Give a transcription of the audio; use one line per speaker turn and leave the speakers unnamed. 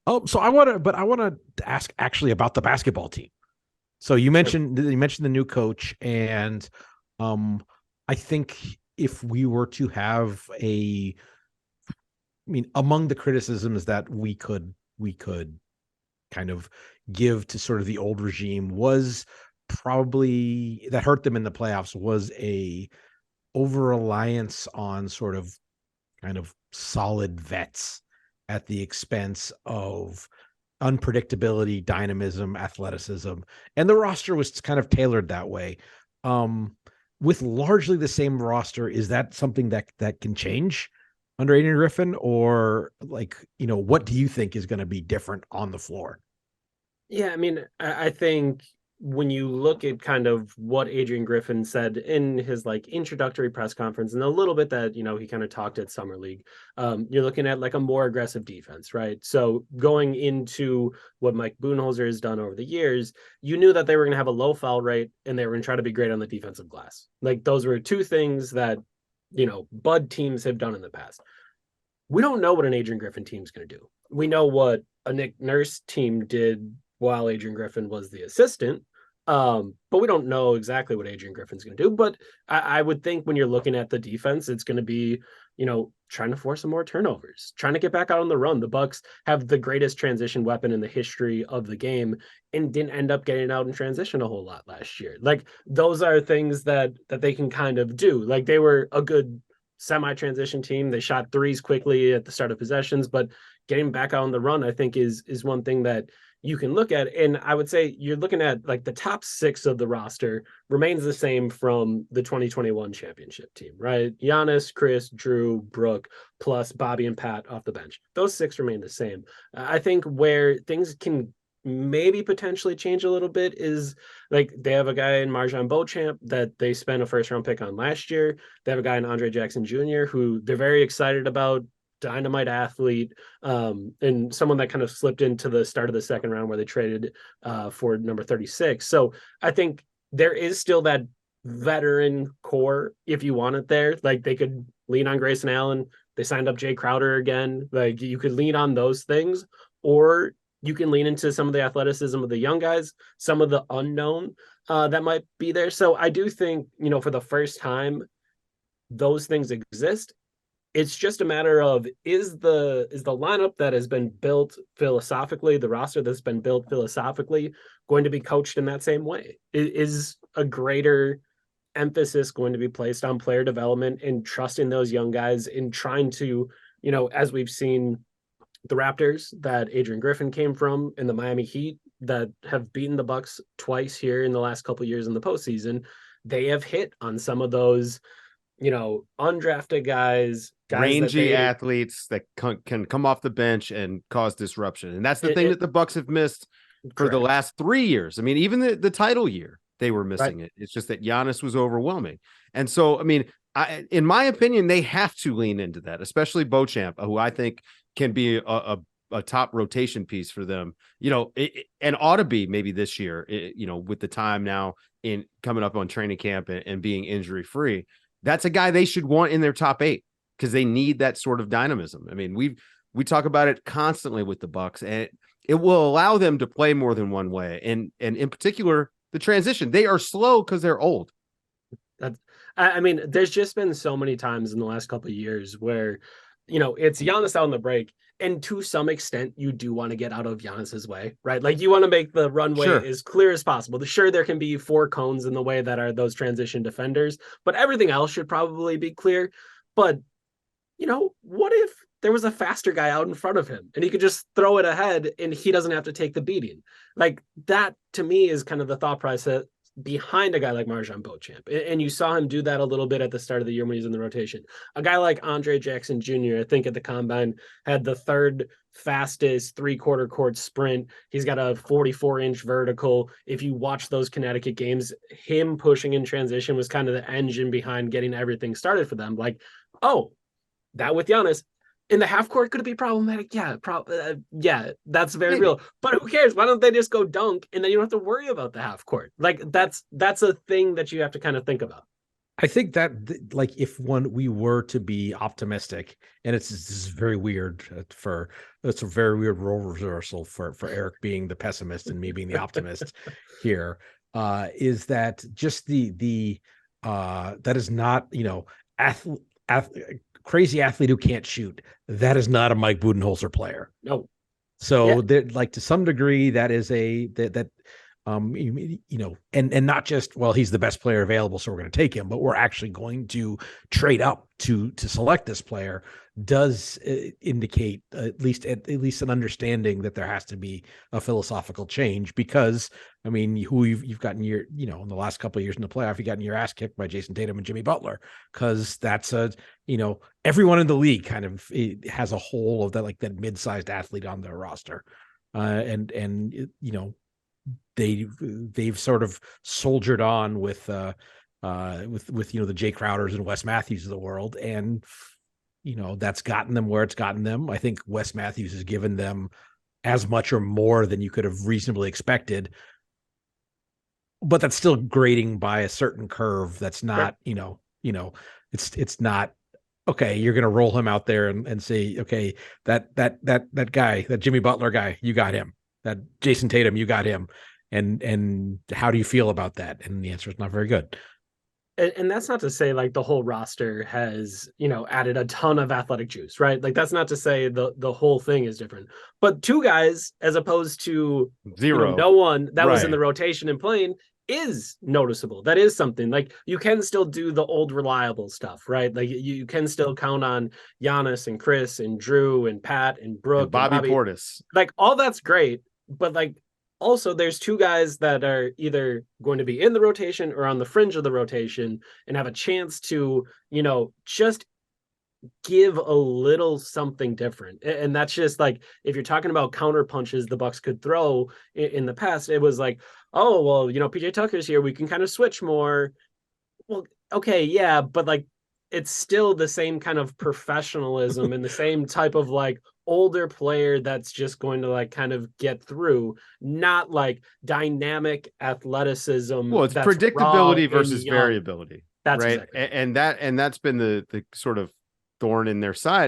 Oh, so I want to ask actually about the basketball team. So you mentioned the new coach, and um, I think if we were to have I mean, among the criticisms that we could kind of give to sort of the old regime was probably that hurt them in the playoffs was a over reliance on sort of kind of solid vets at the expense of unpredictability, dynamism, athleticism, and the roster was kind of tailored that way. Um, with largely the same roster, is that something that can change under Adrian Griffin, or like what do you think is going to be different on the floor?
Yeah, I mean, I think when you look at kind of what Adrian Griffin said in his like introductory press conference and a little bit that, he kind of talked at Summer League, you're looking at like a more aggressive defense, right? So going into what Mike Budenholzer has done over the years, you knew that they were going to have a low foul rate and they were going to try to be great on the defensive glass. Like those were two things that, Bud teams have done in the past. We don't know what an Adrian Griffin team's going to do. We know what a Nick Nurse team did while Adrian Griffin was the assistant. But we don't know exactly what Adrian Griffin's going to do. But I would think when you're looking at the defense, it's going to be, trying to force some more turnovers, trying to get back out on the run. The Bucks have the greatest transition weapon in the history of the game and didn't end up getting out in transition a whole lot last year. Like those are things that they can kind of do. Like they were a good semi-transition team. They shot threes quickly at the start of possessions, but getting back out on the run, I think, is one thing that you can look at. And I would say you're looking at like the top six of the roster remains the same from the 2021 championship team, right? Giannis, Chris, Drew, Brooke, plus Bobby and Pat off the bench. Those six remain the same. I think where things can maybe potentially change a little bit is like they have a guy in Marjan Beauchamp that they spent a first round pick on last year. They have a guy in Andre Jackson Jr. who they're very excited about, dynamite athlete, and someone that kind of slipped into the start of the second round where they traded for number 36. So I think there is still that veteran core if you want it there. Like they could lean on Grayson Allen. They signed up Jay Crowder again. Like you could lean on those things, or you can lean into some of the athleticism of the young guys, some of the unknown that might be there. So I do think, for the first time, those things exist. It's just a matter of is the lineup that has been built philosophically, the roster that's been built philosophically, going to be coached in that same way? Is a greater emphasis going to be placed on player development and trusting those young guys in trying to, as we've seen the Raptors that Adrian Griffin came from and the Miami Heat that have beaten the Bucks twice here in the last couple of years in the postseason, they have hit on some of those, undrafted guys that
Rangy
they
athletes that can come off the bench and cause disruption. And that's the thing
it
that the Bucks have missed for the
correct.
last 3 years. I mean, even the title year, they were
Right.
missing it. It's just that Giannis was overwhelming. And so, I mean, in my opinion, they have to lean into that, especially Beauchamp, who I think can be a top rotation piece for them, and ought to be maybe this year, with the time now in coming up on training camp and being injury free. That's a guy they should want in their top 8 because they need that sort of dynamism. I mean, we talk about it constantly with the Bucks, and it will allow them to play more than one way. And in particular, the transition. They are slow because they're old.
That's, I mean, there's just been so many times in the last couple of years where, it's Giannis out on the break. And to some extent, you do want to get out of Giannis's way, right? Like you want to make the runway
Sure.
as clear as possible. Sure, there can be four cones in the way that are those transition defenders, but everything else should probably be clear. But what if there was a faster guy out in front of him and he could just throw it ahead and he doesn't have to take the beating? Like that to me is kind of the thought process behind a guy like Marjan Beauchamp. And you saw him do that a little bit at the start of the year when he's in the rotation. A guy like Andre Jackson Jr., I think at the combine, had the third fastest three-quarter court sprint. He's got a 44-inch vertical. If you watch those Connecticut games, him pushing in transition was kind of the engine behind getting everything started for them. Like, oh, that with Giannis in the half court, could it be problematic? Yeah, yeah, that's very
Maybe.
real. But who cares? Why don't they just go dunk and then you don't have to worry about the half court? Like that's a thing that you have to kind of think about.
I think that like if we were to be optimistic, and this is very weird it's a very weird role reversal for Eric being the pessimist and me being the optimist here, is that just that is not, crazy athlete who can't shoot. That is not a Mike Budenholzer player.
No.
So that, like, to some degree, that is and not just, well, he's the best player available, so we're going to take him, but we're actually going to trade up to select this player, does indicate at least an understanding that there has to be a philosophical change. Because I mean, who you've gotten in the last couple of years in the playoff, you gotten your ass kicked by Jason Tatum and Jimmy Butler, because that's everyone in the league kind of has a hole of that, like that mid-sized athlete on their roster, and they've sort of soldiered on with the Jay Crowders and Wes Matthews of the world, and that's gotten them where it's gotten them. I think Wes Matthews has given them as much or more than you could have reasonably expected, but that's still grading by a certain curve. That's not, it's not okay. You're going to roll him out there and say, okay, that guy, that Jimmy Butler guy, you got him. That Jason Tatum, you got him. And how do you feel about that? And the answer is not very good.
And that's not to say like the whole roster has, added a ton of athletic juice, right? Like that's not to say the whole thing is different. But two guys as opposed to
zero,
no one that was in
Right.
the rotation and playing is noticeable. That is something. Like you can still do the old reliable stuff, right? Like you can still count on Giannis and Chris and Drew and Pat and Brooke
and Bobby Portis.
Like all that's great, but like also there's two guys that are either going to be in the rotation or on the fringe of the rotation and have a chance to, just give a little something different. And that's just like, if you're talking about counter punches the Bucks could throw in the past, it was like, oh, well, PJ Tucker's here, we can kind of switch more. Well, okay, yeah, but like it's still the same kind of professionalism and the same type of like older player that's just going to like kind of get through, not like dynamic athleticism.
Well, it's predictability versus variability.
That's
right.
Exactly.
And that's been the sort of thorn in their side.